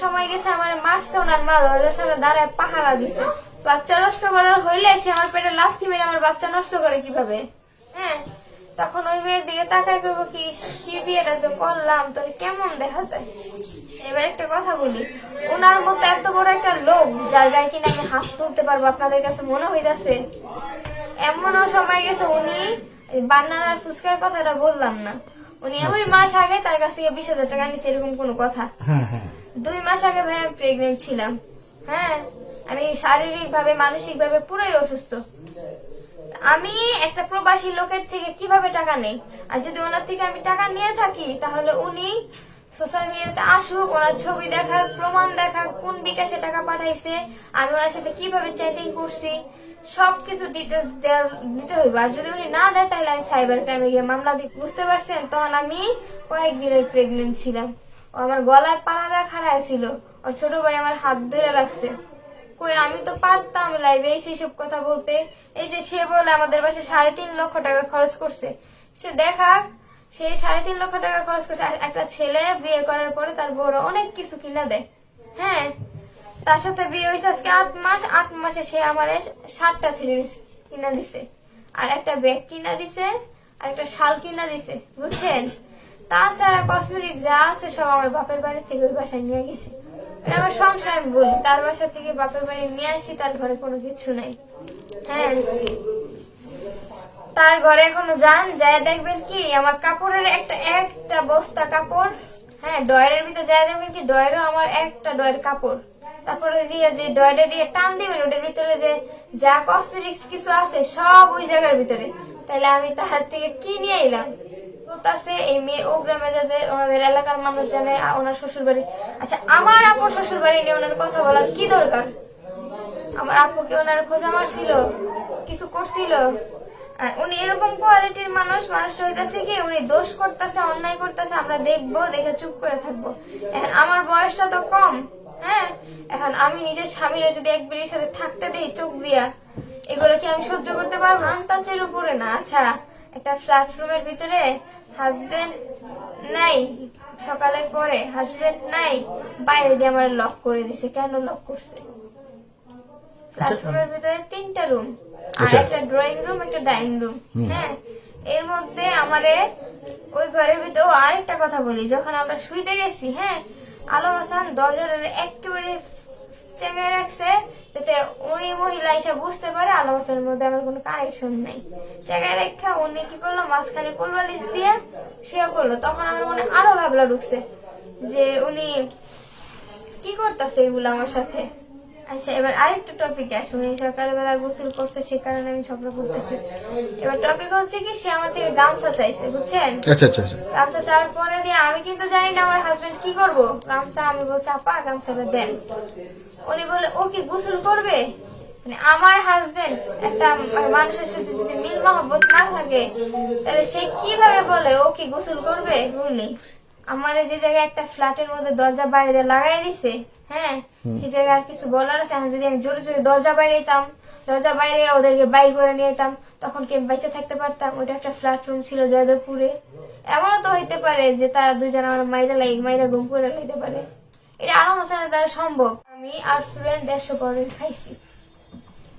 সময় গেছে আমার মারছে, ওনার মা দরজার সামনে দাঁড়ায় পাহারা দিছে। বাচ্চা নষ্ট করার হইলে সে আমার পেটে লাথি মেরে আমার বাচ্চা নষ্ট করে কিভাবে? হ্যাঁ, তখন ওই মেয়ের দিকে তাকায় করবো কি, কি বিয়েটা যে করলাম তোর কেমন দেখা যায়। এবার একটা কথা বলি, ওনার মতো এত বড় একটা লোক যার গায়ে কিনা আমি হাত তুলতে পারবো, আপনাদের কাছে মনে হইতাছে? এমনও সময় গেছে উনি বান্নানার ফুচকার কথাটা বললাম না, উনি 2 মাস আগে তার কাছ থেকে 20,000 টাকা নিচ্ছে, এরকম কোনো কথা। 2 মাস আগে ভাই আমি প্রেগনেন্ট ছিলাম। হ্যাঁ, আমি শারীরিক ভাবে মানসিক ভাবে পুরোই অসুস্থ। আমি একটা প্রবাসী লোকের থেকে কিভাবে টাকা নেই? আর যদি ওনার থেকে আমি টাকা নিয়ে থাকি তাহলে উনি সোশ্যাল মিডিয়াতে আসুক, ওনার ছবি দেখাক, প্রমাণ দেখাক, কোন বিকাশে টাকা পাঠাইছে, আমি ওনার সাথে কিভাবে চ্যাটিং করছি, সবকিছু ডিটেলস দিতে হইব। আর যদি উনি না দেয় তাহলে আমি সাইবার ক্রাইমে গিয়ে মামলা দিই। বুঝতে পারছেন? তখন আমি কয়েকদিনের প্রেগনেন্ট ছিলাম। ও আমার গলায় পাড়া দেওয়া খাড়ায় ছিল, ওর ছোট ভাই আমার হাত ধরে রাখছে। কই আমি তো পারতাম লাইভে এসে সব কথা বলতে। এই যে সে বলে আমাদের বাসায় 3.5 লক্ষ টাকা খরচ করছে, সে দেখাক সে 3.5 লক্ষ টাকা খরচ করছে। একটা ছেলে বিয়ে করার পরে তার বড় অনেক কিছু কিনা দেয়। হ্যাঁ, তার সাথে বিয়ে হয়েছে আজকে 8 মাস। 8 মাসে সে আমার 7টা থ্রিপিস কিনা দিছে, আর একটা ব্যাগ কিনা দিছে, আর একটা শাল কিনা দিছে, বুঝছেন? তাছাড়া কসমেটিক যা আছে সব আমার বাপের বাড়ি থেকে ওই বাসায় নিয়ে গেছে। আমার সংসার আমি বলি, তার বাসা থেকে বাপের বাড়ি নিয়ে আসি, তার ঘরে কোনো কিছু নাই। হ্যাঁ, তার ঘরে এখনো যান, যায় দেখবেন কি আমার কাপড়ের একটা বস্তা কাপড়। হ্যাঁ, ডয়ের ভিতরে যায় দেখবেন কি ডয়েরও আমার একটা ডয়ের কাপড়। তারপরে দিয়ে যে ডয়েটা দিয়ে টান দিবেন, ওটার ভিতরে যে যা কসমেটিক্স কিছু আছে সব ওই জায়গার ভিতরে। তাহলে আমি তাহার থেকে কি নিয়ে এলাম? বলতাছে এই মেয়ে ও গ্রামে যাতে ওনাদের এলাকার মানুষ জানে ওনার শ্বশুর বাড়ি। আচ্ছা, আমার আপুর শ্বশুর বাড়ি নিয়ে ওনার কথা বলার কি দরকার? আমার আপুকে ওনার খোঁজা মারছিল, কিছু করছিল? আর উনি এরকম কোয়ালিটির মানুষ হইতাছে কি উনি দোষ করতেছে, অন্যায় করতেছে, আমরা দেখবো, দেখে চুপ করে থাকবো। এখন আমার বয়সটা তো কম। হ্যাঁ, এখন আমি নিজের স্বামীরা যদি এক বেরির সাথে থাকতে দেই চোখ দিয়া, এগুলো কি আমি সহ্য করতে পারবো? আন্তাজের উপরে না। আচ্ছা, একটা ফ্ল্যাট রুমের ভিতরে হাজবেন্ড নাই, সকালের পরে হাজবেন্ড নাই, বাইরে দিয়ে আমার লক করে দিছে। কেন লক করছে? ফ্ল্যাট রুমের ভিতরে 3টা রুম, আর একটা ড্রয়িং রুম, একটা ডাইনিং রুম। হ্যাঁ, এর মধ্যে আমারে ওই ঘরের ভিতরে আরেকটা কথা বলি, যখন আমরা শুইতে গেছি, হ্যাঁ, আলম হাসান দরজার একেবারে চেঙ্গায় রাখছে যাতে ওই মহিলা এসে বুঝতে পারে আলম হাসানের মধ্যে আমার কোনো কানেকশন নাই। চেঙ্গায় রেখা উনি কি করলো, মাঝখানে কোলবালিশ দিয়ে শুয়ে করলো। তখন আমার মনে আরো ভাবলা ঢুকছে যে উনি কি করতেছে এগুলো আমার সাথে। আচ্ছা, এবার আরেকটা টপিক আসুন। উনি সকালবেলা গোসল করছে, সে কারণে আমি ঝগড়া করতেছি। এবার টপিক হচ্ছে কি, সে আমার থেকে গামছা চাইছে, বুঝছেন? আচ্ছা আচ্ছা আচ্ছা। গামছা চাওয়ার পরে দিয়ে আমি কিন্তু জানি না আমার হাজবেন্ড কি করবো। গামছা আমি বলছি আপা গামছাটা দেন। উনি বলে ও কি গোসল করবে? মানে আমার হাজবেন্ড একটা মানুষের সাথে যদি মিল মহব্বত না থাকে তাহলে সে কিভাবে বলে ও কি গোসল করবে? বলি আমার যে জায়গায় একটা ফ্ল্যাটের মধ্যে দরজা বাইরে লাগাই দিছে, হ্যাঁ, সেই জায়গায় আর কিছু বলার আছে? এখন যদি আমি জোরে জোরে দরজা বাইরে যেতাম, দরজা বাইরে ওদেরকে বাইর করে নিয়ে যেতাম, তখন কি বেঁচে থাকতে পারতাম? ওইটা একটা ফ্ল্যাট রুম ছিল জয়দেবপুরে। এমনও তো হইতে পারে যে তারা দুইজন আমার মাইরা ঘুম করে লাইতে পারে। এটা আলম হাসানের দ্বারা সম্ভব। আমি আর ফ্রেন্ড 150 পরে খাইছি।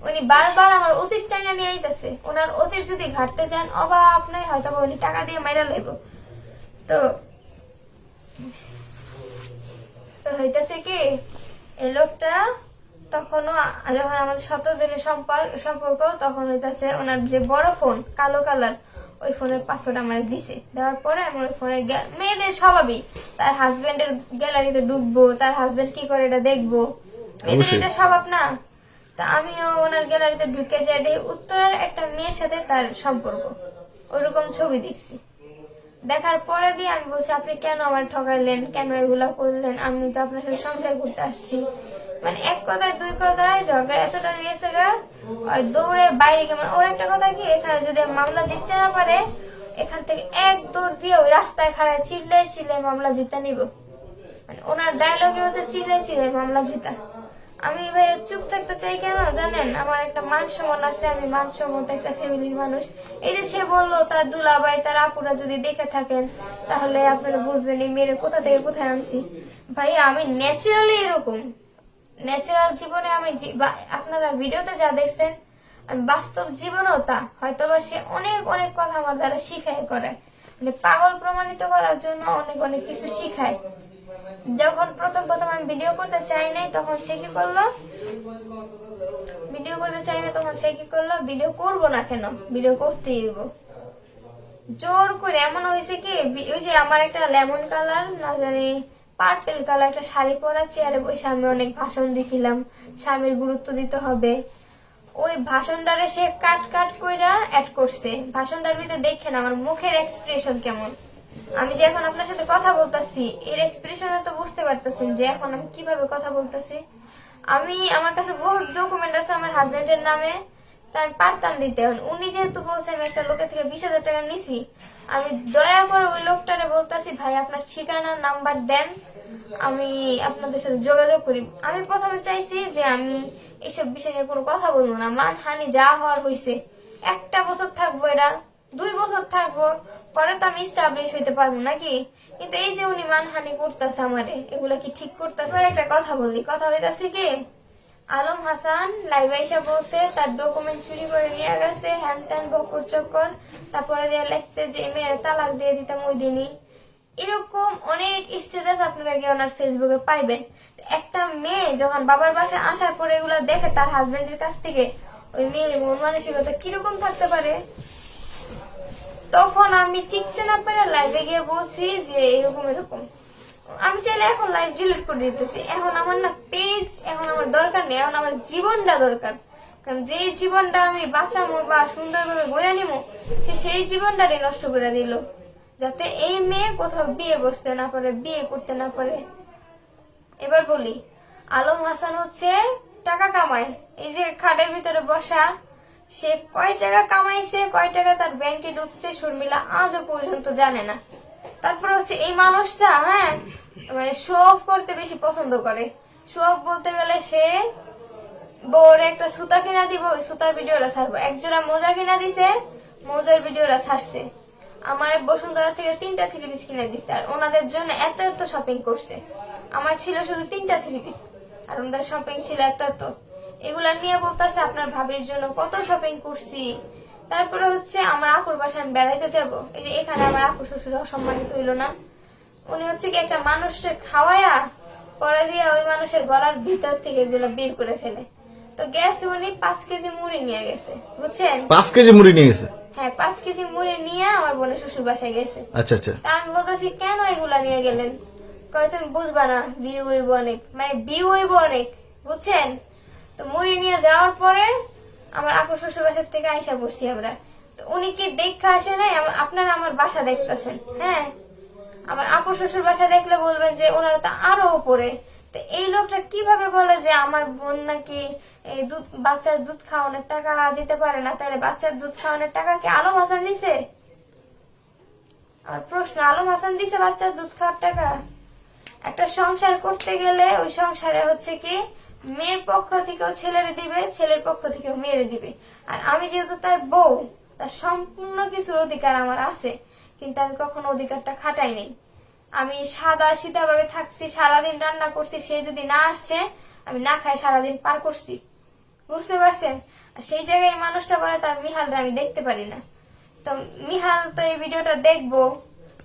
উনি বারবার আমার অতীত টাইনা নিয়ে আইতেছে। ওনার অতীত যদি ঘাটতে চান অভাব নাই, হয়তো উনি টাকা দিয়ে মাইরা লইব। তো হইতেছে কি, এই লোকটা তখনও যখন আমাদের 17 দিনের সম্পর্ক, তখন হইতেছে ওনার যে বড় ফোন কালো কালার, ওই ফোনের পাসওয়ার্ড আমার দিছে। দেওয়ার পরে আমি ওই ফোনের মেয়েদের স্বভাবই তার হাজবেন্ডের গ্যালারিতে ঢুকবো, তার হাজবেন্ড কি করে এটা দেখবো, মেয়েদের এটা স্বভাব না? তা আমিও ওনার গ্যালারিতে ঢুকে যাই, দেখি উত্তরের একটা মেয়ের সাথে তার সম্পর্ক, ওইরকম ছবি দেখছি। দেখার পরে দিয়ে আমি বলছি আপনি কেন আমার ঠকাইলেন, কেন এগুলা করলেন? আমি তো আপনার সাথে সংসার করতে আসছি। মানে এক কথায় 2 কথায় ঝগড়া এতটা গেছে গা, দৌড়ে বাইরে গেলাম। ওর একটা কথা কি, এখানে যদি মামলা জিততে না পারে, এখান থেকে এক দৌড় দিয়ে ওই রাস্তায় খাড়ায় চিল্লে মামলা জিতে নিব। মানে ওনার ডায়লগে হচ্ছে চিল্লে মামলা জিতা। আমি ভাই চুপ থাকতে চাই কেন জানেন? আমার একটা মান সম্মান আছে, আমি মান সম্মত একটা ফ্যামিলির মানুষ। এই যে সে বললো তার দুলাভাই তার আপুরা যদি দেখে থাকেন তাহলে আপনারা বুঝবেন এই মেয়ের কোথা থেকে কোথায় আনছি। ভাই আমি ন্যাচারালি এরকম, ন্যাচারাল জীবনে আমি আপনারা ভিডিওতে যা দেখছেন আমি বাস্তব জীবনেও তা। হয়তো বা সে অনেক অনেক কথা আমার দ্বারা শিখায় করে, মানে পাগল প্রমাণিত করার জন্য অনেক অনেক কিছু শিখায়। যখন প্রথম প্রথম আমি ভিডিও করতে চাই নাই তখন সে কি করলো, ভিডিও করবো না কেন, ভিডিও করতেই হইব জোর করে। এমন হয়েছে কি, ওই যে আমার একটা লেমন কালার না জানি পার্পেল কালার একটা শাড়ি পরা চেয়ারে বসে আমি অনেক ভাষণ দিছিলাম, স্বামীর গুরুত্ব দিতে হবে। ওই ভাষণটারে সে কাট কাট কইরা অ্যাড করছে। ভাষণটার ভিতরে দেখেন আমার মুখের এক্সপ্রেশন কেমন। আমি যে এখন আপনার সাথে কথা বলতেছি এর এক্সপ্রেশনে তো বুঝতে পারতেছেন যে এখন আমি কিভাবে কথা বলতেছি। আমি আমার কাছে বহুত ডকুমেন্ট আছে আমার হাজবেন্ডের নামে, তাই আমি পারতাম দিতে। উনি যেহেতু বলছে আমি একটা লোকের থেকে 20,000 টাকা নিছি, আমি দয়া করে ওই লোকটারে বলতেছি ভাই আপনার ঠিকানা নাম্বার দেন, আমি আপনাদের সাথে যোগাযোগ করি। আমি প্রথমে চাইছি যে আমি এইসব বিষয় নিয়ে কোনো কথা বলবো না, মানহানি যা হওয়ার হয়েছে। 1 বছর থাকবো, এরা 2 বছর থাকবো, পরে তো আমি স্টাবলিশ হইতে পারবো নাকি। কিন্তু এই যে উনি মানহানি করতেছে আমারে, এগুলা কি ঠিক করতেছে? একটা কথা বলি, কথা হইতাছে কি, আলম হাসান লাইভে এসে বলছে তার ডকুমেন্ট চুরি করে নিয়ে গেছে, হ্যান ত্যান বকর চক্কর। তারপরে দিয়ে লেখছে যে মেয়ের তালাক দিয়ে দিতাম ওই দিনই। এরকম অনেক স্ট্যাটাস আপনারা গিয়ে ওনার ফেসবুকে পাইবেন। একটা মেয়ে যখন বাবার বাসায় আসার পরে এগুলো দেখে তার হাজবেন্ডের কাছ থেকে, ওই মেয়ের মন মানসিকতা কিরকম থাকতে পারে। তখন আমি টিকতে না পারে লাইভে গিয়ে বলছি যে এরকম এরকম। আমি চাইলে এখন লাইভ ডিলিট করে দিতেছি, এখন আমার না পেজ এখন আমার দরকার নেই, এখন আমার জীবনটা দরকার। কারণ যে জীবনটা আমি বাঁচাবো বা সুন্দরভাবে গড়ে নিবো, সে সেই জীবনটারে নষ্ট করে দিল, যাতে এই মেয়ে কোথাও বিয়ে বসতে না পারে, বিয়ে করতে না পারে। এবার বলি, আলম হাসান হচ্ছে টাকা কামায়, এই যে খাটের ভিতরে বসা, সে কয় টাকা কামাইছে, কয় টাকা তার ব্যাংকে ঢুকছে শর্মিলা আজও পর্যন্ত জানে না। তারপর হচ্ছে এই মানুষটা মানে শো অফ করতে বেশি পছন্দ করে। শো অফ বলতে গেলে সে বউর একটা সুতা কিনা দিব, ওই সুতার ভিডিওটা ছাড়বো। একজোড়া মোজা কিনা দিছে, মোজার ভিডিওটা ছাড়ছে। আমার বসুন্ধরা থেকে 3টা 3 পিস কিনে দিচ্ছে, আর ওনাদের জন্য এত এত শপিং করছে। আমার ছিল শুধু 3টা 3 পিস, আর ওনাদের শপিং ছিল এত এত। এগুলা নিয়ে বলতেছে আপনার ভাবির জন্য কত শপিং করছি। তারপরে হচ্ছে আমার আপুর বাসায় আমি বেড়াইতে যাবো, এই যে এখানে আমার আপু শ্বশুর অসম্মানিত হইল না। উনি হচ্ছে কি একটা মানুষের খাওয়ায়া পরে দিয়ে ওই মানুষের গলার ভিতর থেকে এগুলো বের করে ফেলে। তো গেছে উনি 5 কেজি মুড়ি নিয়ে গেছে, বুঝছেন? 5 কেজি মুড়ি নিয়ে গেছে? হ্যাঁ, 5 কেজি মুড়ি নিয়ে আমার বোনের শ্বশুর বাসায় গেছে। আচ্ছা আচ্ছা। তা আমি বলতেছি কেন এগুলা নিয়ে গেলেন? কয় তুমি বুঝবা না, বিয়ে হইব অনেক, মানে বিয়ে হইব অনেক, বুঝছেন? তো মুড়ি নিয়ে যাওয়ার পরে আমার আপু শ্বশুর বাসার থেকে আইসা বসছি আমরা। তো উনি কি দেখা আসে নাই, আপনারা আমার বাসা দেখতেছেন। হ্যাঁ, আমার আপু শ্বশুর বাসা দেখলে বলবেন যে ওনারা তো আরো উপরে। তো এই লোকটা কিভাবে বলে যে আমার বোন নাকি এই বাচ্চার দুধ খাওয়ানোর টাকা দিতে পারে না, তাহলে বাচ্চার দুধ খাওয়ানোর টাকা কি আলম হাসান দিছে? আমার প্রশ্ন, আলম হাসান দিছে বাচ্চার দুধ খাওয়ার টাকা? একটা সংসার করতে গেলে ওই সংসারে হচ্ছে কি মেয়ের পক্ষ থেকেও ছেলেরে দিবে, ছেলের পক্ষ থেকেও মেয়েরে দিবে। আর আমি যেহেতু তার বউ, তার সম্পূর্ণ কিছুর অধিকার আমার আছে, কিন্তু আমি কখনো অধিকারটা খাটাই নেই। আমি সাদা সিধা ভাবে থাকছি, সারাদিন রান্না করছি, সে যদি না আসছে আমি না খাই সারাদিন পার করছি, বুঝতে পারছেন? আর সেই জায়গায় মানুষটা বলে তার মিহালটা আমি দেখতে পারি না। তো মিহাল তো এই ভিডিওটা দেখবো,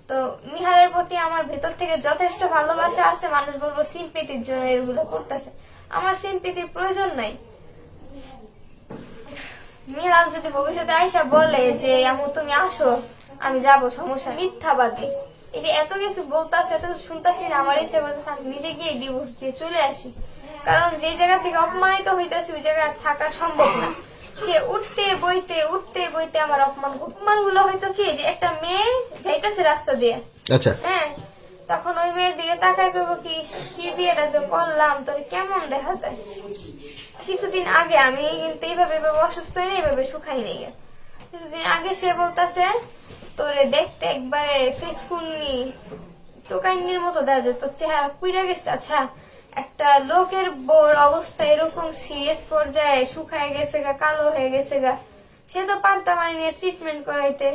তো মিহালের প্রতি আমার ভেতর থেকে যথেষ্ট ভালোবাসা আছে। মানুষ বলবো সিম্পেথির জন্য এগুলো করতেছে, আমার সিম্পেথির প্রয়োজন নাই। মিহাল যদি ভবিষ্যতে আইসা বলে যে আমু তুমি আসো, আমি যাব, সমস্যা। মিথ্যাবাদী, এই যে এত কিছু বলতেছে, এত কিছু শুনতেছি না, আমার ইচ্ছে করতেছে আমি নিজে গিয়ে ডিভোর্স দিয়ে চলে আসি। কারণ যে জায়গা থেকে অপমানিত হইতেছি ওই জায়গায় থাকা সম্ভব না। সে উঠতে বইতে আমার অপমান গুলো হয়তো কি, যে একটা মেয়ে যাইতেছে রাস্তা দিয়ে, আচ্ছা হ্যাঁ, তখন ওই মেয়ের দিকে তাকায় করবো কি বিয়েটা যে করলাম তোর কেমন দেখা যায়। কিছুদিন আগে আমি কিন্তু এইভাবে অসুস্থ হয়ে এইভাবে শুকাই নেই। কিছুদিন আগে সে বলতেছে তোরে দেখতে একবারে ফেসকুনি টোকাইনির মতো দেখা যায়, তোর চেহারা পুড়ে গেছে। আচ্ছা, একটা লোকের বউর অবস্থা এরকম সিরিয়াস পর্যায়ে, শুকায় গেছে গা, কালো হয়ে গেছে গা, সে তো পারতাম আর নিয়ে ট্রিটমেন্ট করাইতে।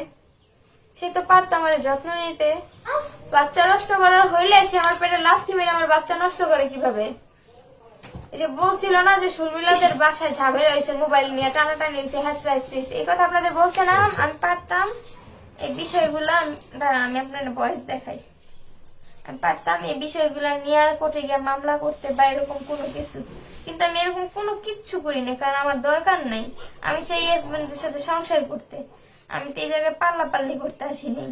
সে তো পারতো আমার যত্ন নিতে। বাচ্চা নষ্ট করার হইলে সে আমার পেটে লাথি মেরে আমার বাচ্চা নষ্ট করে কিভাবে? এই যে বলছিল না যে শর্মিলাদের বাসায় ঝামেলা হয়েছে, মোবাইল নিয়ে টানাটানি হয়েছে, হ্যাসরা হয়েছে, এই কথা আপনাদের বলছে না? আমি পারতাম এই বিষয়গুলো, দাঁড়ান আমি আপনার ভয়েস দেখাই। আমি পারতাম এই বিষয়গুলো নিয়ে কোর্টে গিয়ে মামলা করতে বা এরকম কোনো কিছু, কিন্তু আমি এরকম কোনো কিচ্ছু করি না, কারণ আমার দরকার নাই। আমি চাই হাজবেন্ডের সাথে সংসার করতে, আমি তো এই জায়গায় পাল্লাপাল্লি করতে আসিনি।